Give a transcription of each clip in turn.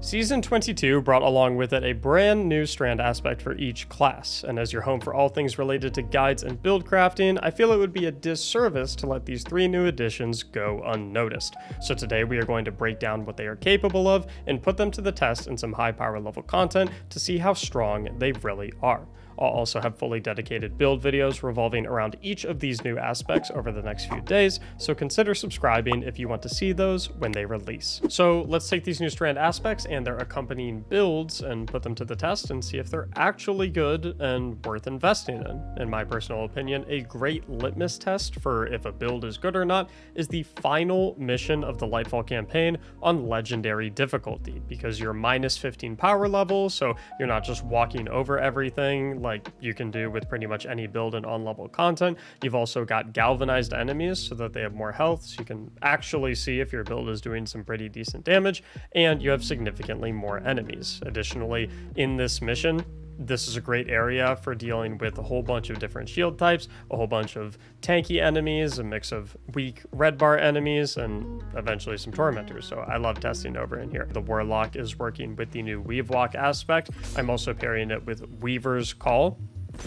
Season 22 brought along with it a brand new Strand aspect for each class, and as your home for all things related to guides and build crafting, I feel it would be a disservice to let these 3 new additions go unnoticed. So today we are going to break down what they are capable of and put them to the test in some high power level content to see how strong they really are. I'll also have fully dedicated build videos revolving around each of these new aspects over the next few days, so consider subscribing if you want to see those when they release. So let's take these new Strand aspects and their accompanying builds and put them to the test and see if they're actually good and worth investing in. In my personal opinion, a great litmus test for if a build is good or not is the final mission of the Lightfall campaign on legendary difficulty, because you're minus 15 power level, so you're not just walking over everything like you can do with pretty much any build and on-level content. You've also got galvanized enemies so that they have more health, so you can actually see if your build is doing some pretty decent damage, and you have significantly more enemies. Additionally, in this mission, this is a great area for dealing with a whole bunch of different shield types, a whole bunch of tanky enemies, a mix of weak red bar enemies, and eventually some tormentors. So I love testing over in here. The Warlock is working with the new weavewalk aspect. I'm also pairing it with Weaver's Call,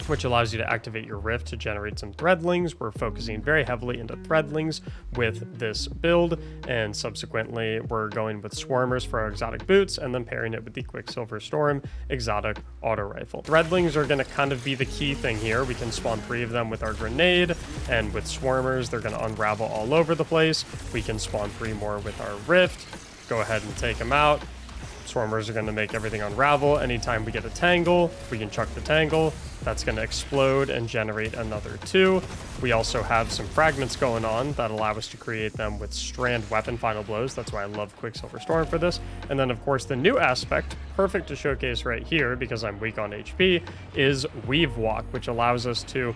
which allows you to activate your rift to generate some threadlings. We're focusing very heavily into threadlings with this build, and subsequently we're going with swarmers for our exotic boots and then pairing it with the Quicksilver Storm exotic auto rifle. Threadlings are going to kind of be the key thing here. We can spawn 3 of them with our grenade, and with swarmers they're going to unravel all over the place. We can spawn 3 more with our rift, go ahead and take them out. Swarmers are going to make everything unravel. Anytime we get a tangle, we can chuck the tangle. That's going to explode and generate another 2. We also have some fragments going on that allow us to create them with Strand weapon final blows. That's why I love Quicksilver Storm for this. And then, of course, the new aspect, perfect to showcase right here because I'm weak on HP, is weavewalk, which allows us to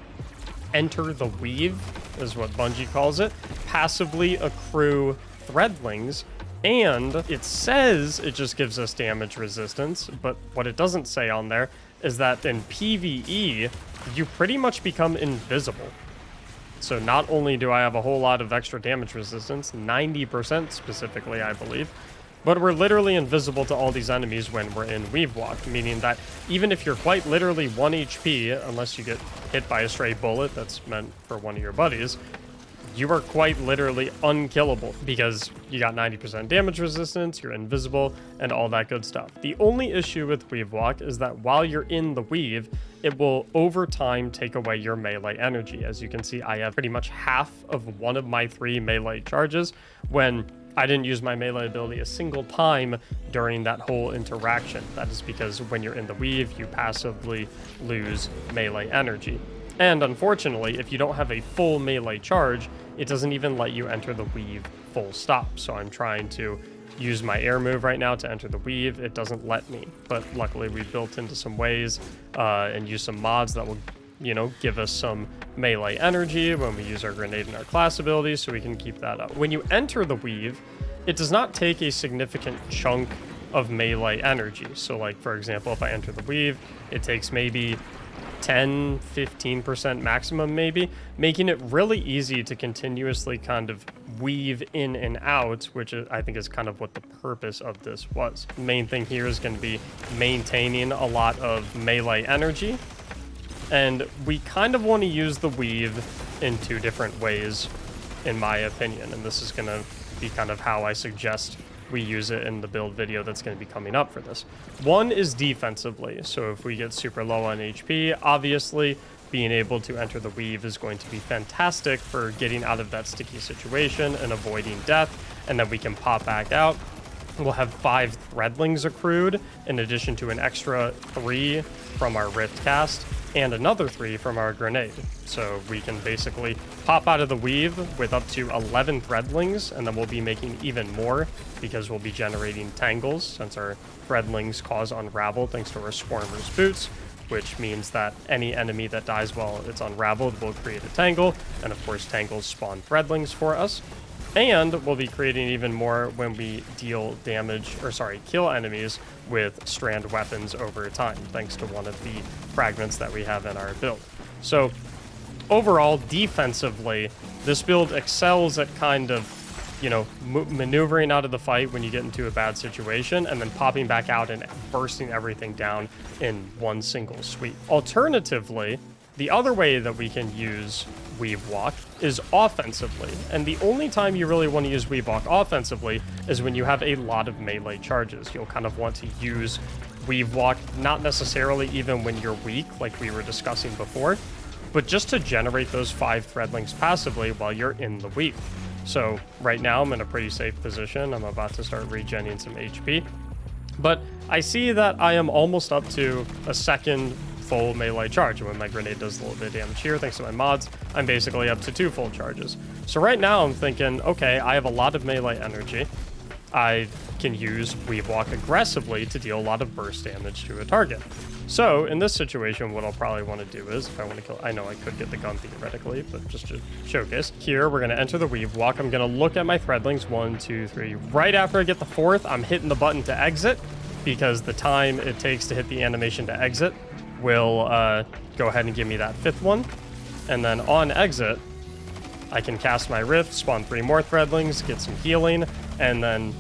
enter the weave, is what Bungie calls it, passively accrue threadlings. And it says it just gives us damage resistance, but what it doesn't say on there is that in PvE, you pretty much become invisible. So not only do I have a whole lot of extra damage resistance, 90% specifically, I believe, but we're literally invisible to all these enemies when we're in weavewalk, meaning that even if you're quite literally 1 HP, unless you get hit by a stray bullet that's meant for one of your buddies, you are quite literally unkillable because you got 90% damage resistance, you're invisible, and all that good stuff. The only issue with weavewalk is that while you're in the weave, it will over time take away your melee energy. As you can see, I have pretty much half of one of my 3 melee charges when I didn't use my melee ability a single time during that whole interaction. That is because when you're in the weave, you passively lose melee energy. And unfortunately, if you don't have a full melee charge, it doesn't even let you enter the weave full stop. So I'm trying to use my air move right now to enter the weave. It doesn't let me, but luckily we built into some ways and use some mods that will, give us some melee energy when we use our grenade and our class abilities, so we can keep that up. When you enter the weave, it does not take a significant chunk of melee energy. So like, for example, if I enter the weave, it takes maybe 10-15% maximum, maybe, making it really easy to continuously kind of weave in and out, which I think is kind of what the purpose of this was. The main thing here is going to be maintaining a lot of melee energy, and we kind of want to use the weave in 2 different ways, in my opinion, and this is going to be kind of how I suggest we use it in the build video that's going to be coming up for this. One is defensively, so if we get super low on HP, obviously being able to enter the weave is going to be fantastic for getting out of that sticky situation and avoiding death, and then we can pop back out. We'll have 5 threadlings accrued in addition to an extra 3 from our rift cast and another 3 from our grenade. So we can basically pop out of the weave with up to 11 threadlings, and then we'll be making even more because we'll be generating tangles since our threadlings cause unravel thanks to our swarmer's boots, which means that any enemy that dies while it's unraveled will create a tangle, and of course tangles spawn threadlings for us. And we'll be creating even more when we deal damage, kill enemies with Strand weapons over time, thanks to one of the fragments that we have in our build. So overall, defensively, this build excels at kind of you know, maneuvering out of the fight when you get into a bad situation, and then popping back out and bursting everything down in one single sweep. Alternatively, the other way that we can use weavewalk is offensively, and the only time you really want to use weavewalk offensively is when you have a lot of melee charges. You'll kind of want to use weavewalk, not necessarily even when you're weak, like we were discussing before, but just to generate those 5 threadlings passively while you're in the weave. So right now I'm in a pretty safe position. I'm about to start regenning some HP, but I see that I am almost up to a second full melee charge. And when my grenade does a little bit of damage here, thanks to my mods, I'm basically up to 2 full charges. So right now I'm thinking, okay, I have a lot of melee energy. I can use weavewalk aggressively to deal a lot of burst damage to a target. So in this situation, what I'll probably want to do is, if I want to kill, I know I could get the gun theoretically, but just to showcase, here we're going to enter the weavewalk. I'm going to look at my threadlings, 1, 2, 3. Right after I get the 4th, I'm hitting the button to exit, because the time it takes to hit the animation to exit will go ahead and give me that 5th one. And then on exit, I can cast my rift, spawn 3 more threadlings, get some healing, and then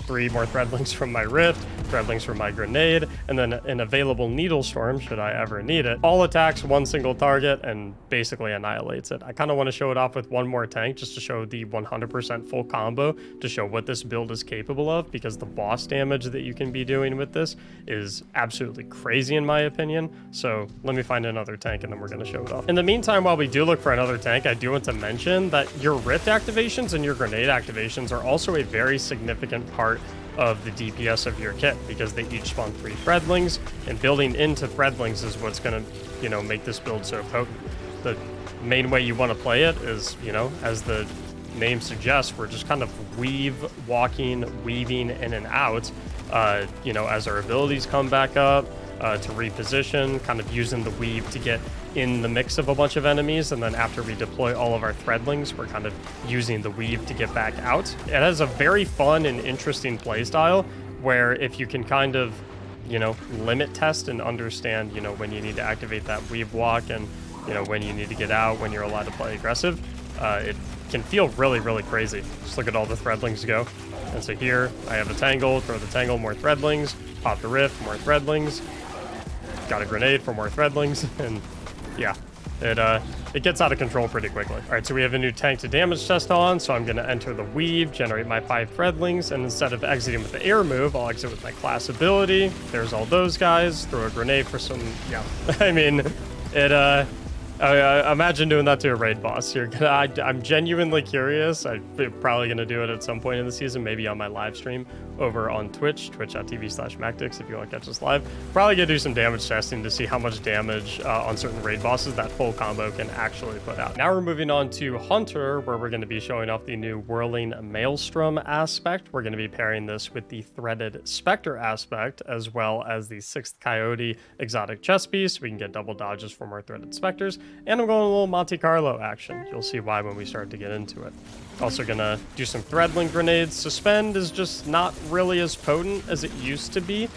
3 more threadlings from my rift, threadlings from my grenade, and then an available needle storm should I ever need it. All attacks one single target and basically annihilates it. I kind of want to show it off with one more tank just to show the 100% full combo, to show what this build is capable of, because the boss damage that you can be doing with this is absolutely crazy in my opinion. So let me find another tank and then we're going to show it off. In the meantime, while we do look for another tank, I do want to mention that your rift activations and your grenade activations are also a very significant part of the DPS of your kit, because they each spawn 3 threadlings, and building into threadlings is what's going to, you know, make this build so potent. The main way you want to play it is, you know, as the name suggests, we're just kind of weaving in and out, you know, as our abilities come back up, to reposition, kind of using the weave to get in the mix of a bunch of enemies, and then after we deploy all of our threadlings, we're kind of using the weave to get back out. It has a very fun and interesting playstyle where if you can kind of, you know, limit test and understand, you know, when you need to activate that weave walk and, you know, when you need to get out, when you're allowed to play aggressive, it can feel really, really crazy. Just look at all the threadlings go. And so here I have a tangle, throw the tangle, more threadlings, pop the rift, more threadlings, got a grenade for more threadlings, and yeah, it gets out of control pretty quickly. All right, so we have a new tank to damage test on, so I'm going to enter the weave, generate my 5 threadlings, and instead of exiting with the air move, I'll exit with my class ability. There's all those guys, throw a grenade for some, yeah, I mean, imagine doing that to a raid boss. I'm genuinely curious. I'm probably going to do it at some point in the season, maybe on my live stream over on Twitch, twitch.tv/Mactics if you want to catch us live. Probably going to do some damage testing to see how much damage on certain raid bosses that full combo can actually put out. Now we're moving on to Hunter, where we're going to be showing off the new whirling maelstrom aspect. We're going to be pairing this with the threaded specter aspect, as well as the 6th coyote exotic chest piece. We can get double dodges for more threaded specters. And I'm going a little Monte Carlo action. You'll see why when we start to get into it. Also gonna do some threadling grenades. Suspend is just not really as potent as it used to be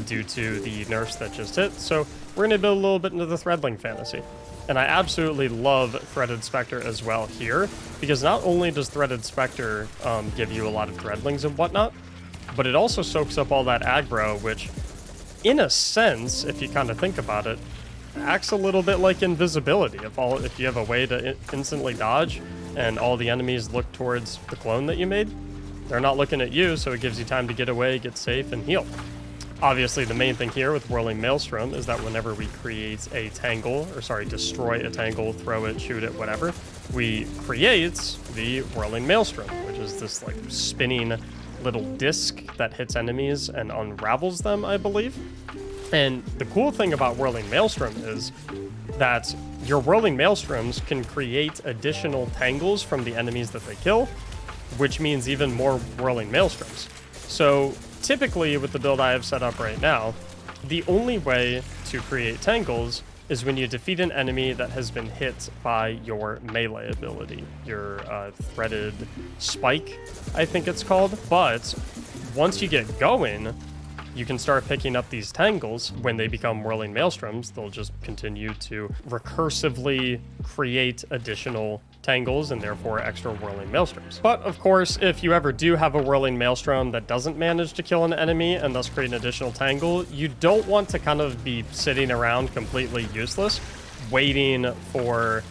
due to the nerfs that just hit. So we're gonna build a little bit into the threadling fantasy. And I absolutely love Threaded Spectre as well here, because not only does Threaded Spectre give you a lot of threadlings and whatnot, but it also soaks up all that aggro, which in a sense, if you kind of think about it, acts a little bit like invisibility. If you have a way to instantly dodge and all the enemies look towards the clone that you made, they're not looking at you, so it gives you time to get away, get safe, and heal. Obviously, the main thing here with Whirling Maelstrom is that whenever we create a tangle, destroy a tangle, throw it, shoot it, whatever, we create the Whirling Maelstrom, which is this like spinning little disc that hits enemies and unravels them, I believe. And the cool thing about Whirling Maelstrom is that your Whirling Maelstroms can create additional tangles from the enemies that they kill, which means even more Whirling Maelstroms. So typically with the build I have set up right now, the only way to create tangles is when you defeat an enemy that has been hit by your melee ability, your threaded spike, I think it's called. But once you get going, you can start picking up these tangles. When they become Whirling Maelstroms, they'll just continue to recursively create additional tangles and therefore extra whirling maelstroms. But of course, if you ever do have a whirling maelstrom that doesn't manage to kill an enemy and thus create an additional tangle, you don't want to kind of be sitting around completely useless, waiting for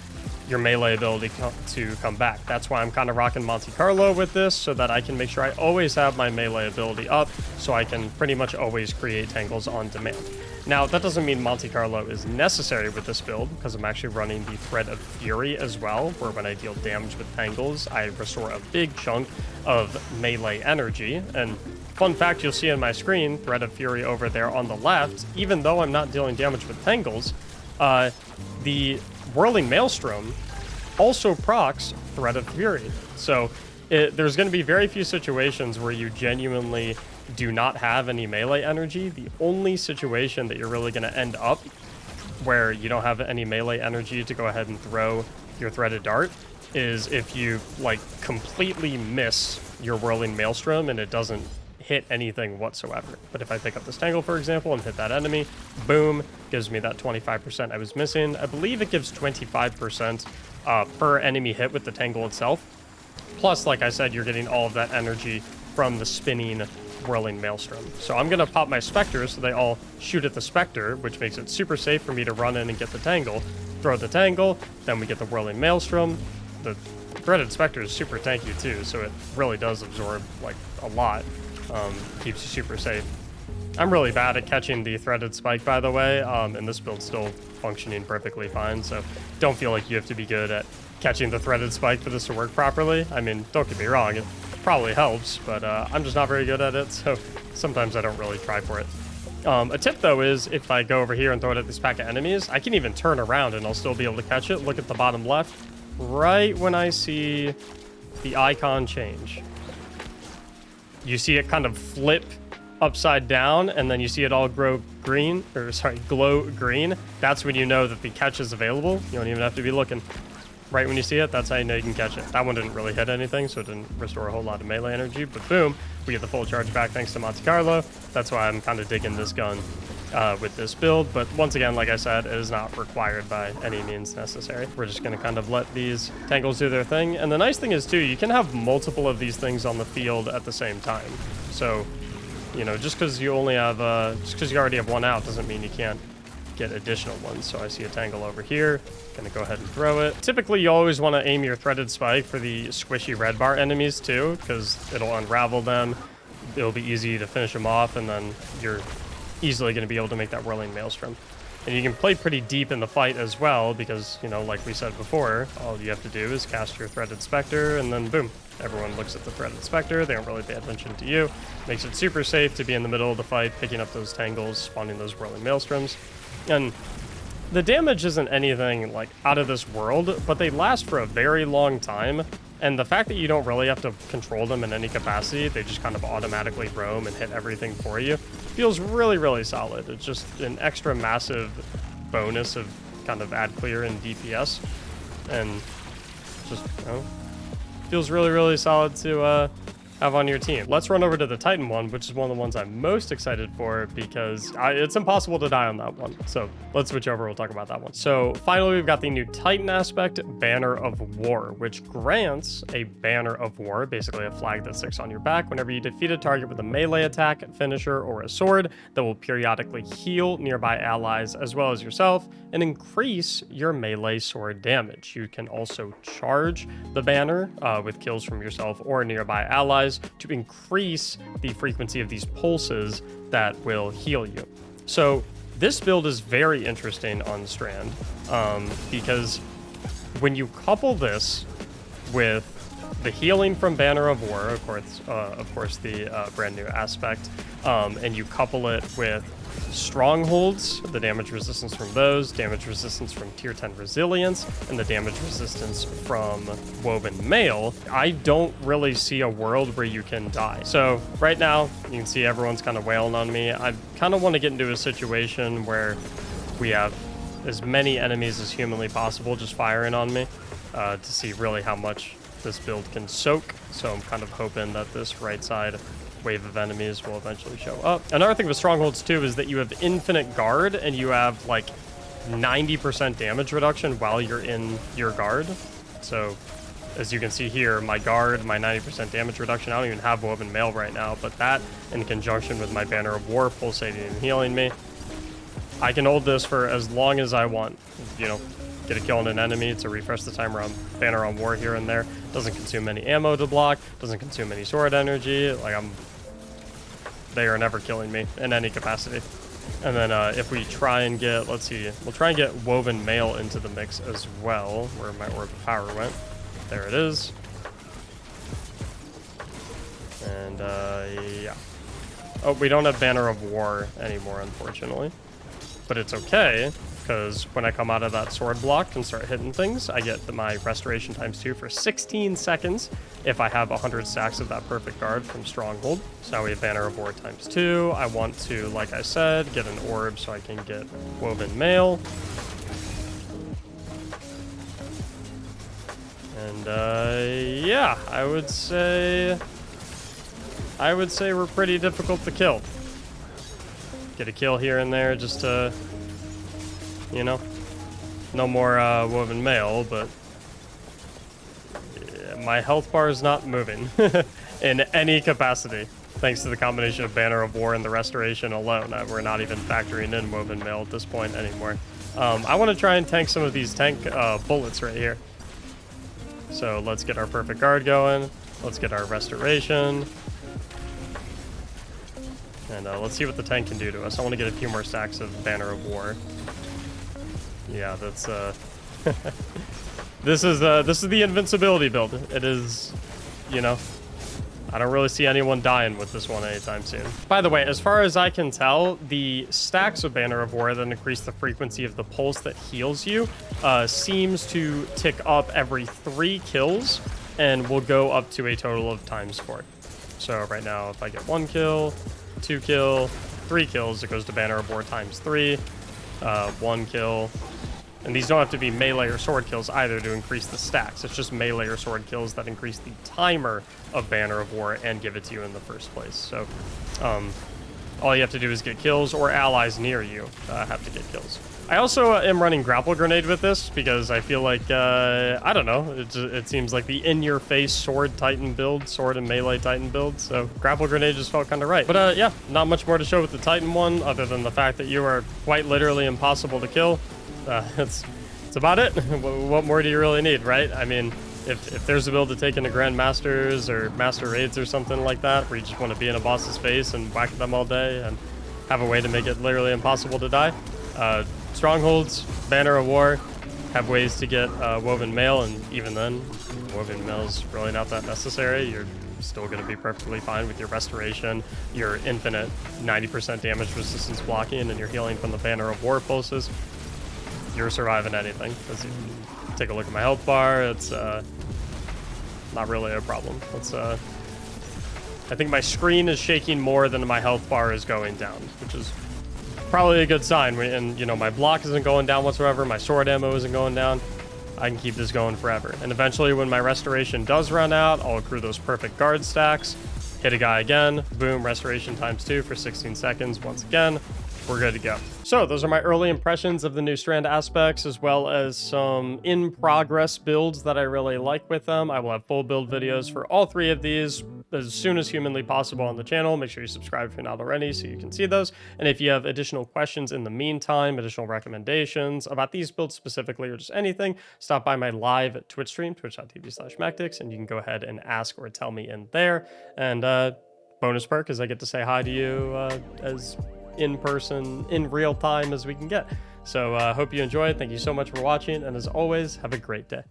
your melee ability to come back. That's why I'm kind of rocking Monte Carlo with this, so that I can make sure I always have my melee ability up, so I can pretty much always create tangles on demand. Now, that doesn't mean Monte Carlo is necessary with this build, because I'm actually running the Thread of Fury as well, where when I deal damage with tangles, I restore a big chunk of melee energy. And fun fact you'll see on my screen, Thread of Fury over there on the left, even though I'm not dealing damage with tangles, the Whirling Maelstrom also procs Thread of Fury. So there's going to be very few situations where you genuinely do not have any melee energy. The only situation that you're really going to end up where you don't have any melee energy to go ahead and throw your Threaded Dart is if you like completely miss your Whirling Maelstrom and it doesn't hit anything whatsoever. But if I pick up this tangle, for example, and hit that enemy, boom, gives me that 25% I was missing. I believe it gives 25% per enemy hit with the tangle itself. Plus, like I said, you're getting all of that energy from the spinning Whirling Maelstrom. So I'm going to pop my Spectres so they all shoot at the Spectre, which makes it super safe for me to run in and get the tangle. Throw the tangle, then we get the Whirling Maelstrom. The Threaded Spectre is super tanky too, so it really does absorb like a lot. Keeps you super safe. I'm really bad at catching the Threaded Spike, by the way, and this build's still functioning perfectly fine, so don't feel like you have to be good at catching the Threaded Spike for this to work properly. I mean, don't get me wrong, it probably helps, but I'm just not very good at it, so sometimes I don't really try for it. A tip, though, is if I go over here and throw it at this pack of enemies, I can even turn around and I'll still be able to catch it. Look at the bottom left, right when I see the icon change. You see it kind of flip upside down, and then you see it all glow green. That's when you know that the catch is available. You don't even have to be looking. Right when you see it, that's how you know you can catch it. That one didn't really hit anything, so it didn't restore a whole lot of melee energy, but boom, we get the full charge back thanks to Monte Carlo. That's why I'm kind of digging this gun with this build, but once again, like I said, it is not required by any means necessary. We're just going to kind of let these tangles do their thing, and the nice thing is, too, you can have multiple of these things on the field at the same time. So, you know, just because you only have, just because you already have one out doesn't mean you can't get additional ones. So I see a tangle over here. Gonna go ahead and throw it. Typically, you always want to aim your Threaded Spike for the squishy red bar enemies too, because it'll unravel them. It'll be easy to finish them off, and then you're easily going to be able to make that Whirling Maelstrom. And you can play pretty deep in the fight as well, because, you know, like we said before, all you have to do is cast your Threaded Spectre, and then boom, everyone looks at the Threaded Spectre. They don't really pay attention to you. Makes it super safe to be in the middle of the fight, picking up those tangles, spawning those Whirling Maelstroms. And the damage isn't anything like out of this world, but they last for a very long time. And the fact that you don't really have to control them in any capacity, they just kind of automatically roam and hit everything for you, feels really, really solid. It's just an extra massive bonus of kind of ad clear and DPS. And just, you know, feels really, really solid to have on your team. Let's run over to the Titan one, which is one of the ones I'm most excited for because it's impossible to die on that one. So let's switch over. We'll talk about that one. So finally, we've got the new Titan aspect, Banner of War, which grants a Banner of War, basically a flag that sticks on your back whenever you defeat a target with a melee attack, finisher, or a sword that will periodically heal nearby allies as well as yourself and increase your melee sword damage. You can also charge the banner with kills from yourself or nearby allies to increase the frequency of these pulses that will heal you. So this build is very interesting on Strand because when you couple this with the healing from Banner of War, of course the brand new aspect, and you couple it with strongholds, the damage resistance from those, damage resistance from tier 10 resilience, and the damage resistance from woven mail, I don't really see a world where you can die. So right now you can see everyone's kind of wailing on me. I kind of want to get into a situation where we have as many enemies as humanly possible just firing on me to see really how much this build can soak. So I'm kind of hoping that this right side wave of enemies will eventually show up. Another thing with strongholds too is that you have infinite guard and you have like 90% damage reduction while you're in your guard. So as you can see here, my guard, my 90% damage reduction, I don't even have Woven Mail right now, but that in conjunction with my Banner of War pulsating and healing me, I can hold this for as long as I want. You know, get a kill on an enemy to refresh the timer on Banner on War here and there. Doesn't consume any ammo to block, doesn't consume any sword energy. Like, they are never killing me in any capacity. And then if we try and get, let's see, we'll try and get Woven Mail into the mix as well, where my Orb of Power went. There it is. And yeah. Oh, we don't have Banner of War anymore, unfortunately. But it's okay, because when I come out of that sword block and start hitting things, I get my restoration ×2 for 16 seconds if I have 100 stacks of that perfect guard from Stronghold. So now we have Banner of War ×2. I want to, like I said, get an orb so I can get Woven Mail. And yeah, I would say we're pretty difficult to kill. Get a kill here and there just to, you know, no more Woven Mail, but yeah, my health bar is not moving in any capacity, thanks to the combination of Banner of War and the restoration alone. We're not even factoring in Woven Mail at this point anymore. I want to try and tank some of these tank bullets right here. So let's get our perfect guard going. Let's get our restoration. And let's see what the tank can do to us. I want to get a few more stacks of Banner of War. Yeah, that's this is the invincibility build. It is, you know, I don't really see anyone dying with this one anytime soon. By the way, as far as I can tell, the stacks of Banner of War that increase the frequency of the pulse that heals you seems to tick up every 3 kills and will go up to a total of ×4. So right now, if I get 1 kill, 2 kill, 3 kills, it goes to Banner of War ×3, 1 kill. And these don't have to be melee or sword kills either to increase the stacks. It's just melee or sword kills that increase the timer of Banner of War and give it to you in the first place. So all you have to do is get kills, or allies near you have to get kills. I also am running Grapple Grenade with this because I feel like, I don't know, it seems like the in-your-face Sword Titan build, Sword and Melee Titan build, so Grapple Grenade just felt kind of right. But yeah, not much more to show with the Titan one, other than the fact that you are quite literally impossible to kill. That's about it. What more do you really need, right? I mean, if there's a build to take into Grandmasters or Master Raids or something like that, where you just want to be in a boss's face and whack them all day and have a way to make it literally impossible to die, Strongholds, Banner of War have ways to get Woven Mail, and even then, Woven Mail is really not that necessary. You're still going to be perfectly fine with your restoration, your infinite 90% damage resistance blocking, and your healing from the Banner of War pulses. You're surviving anything. As you take a look at my health bar, it's not really a problem. It's I think my screen is shaking more than my health bar is going down, which is probably a good sign. And, you know, my block isn't going down whatsoever. My sword ammo isn't going down. I can keep this going forever. And eventually, when my restoration does run out, I'll accrue those perfect guard stacks, hit a guy again, boom, restoration ×2 for 16 seconds. Once again, we're good to go. So those are my early impressions of the new Strand aspects, as well as some in-progress builds that I really like with them. I will have full build videos for all 3 of these as soon as humanly possible on the channel. Make sure you subscribe if you're not already so you can see those. And if you have additional questions in the meantime, additional recommendations about these builds specifically, or just anything, stop by my live Twitch stream, twitch.tv/Mactics, and you can go ahead and ask or tell me in there. And bonus perk is I get to say hi to you as in person, in real time as we can get. So hope you enjoyed. Thank you so much for watching, and as always, have a great day.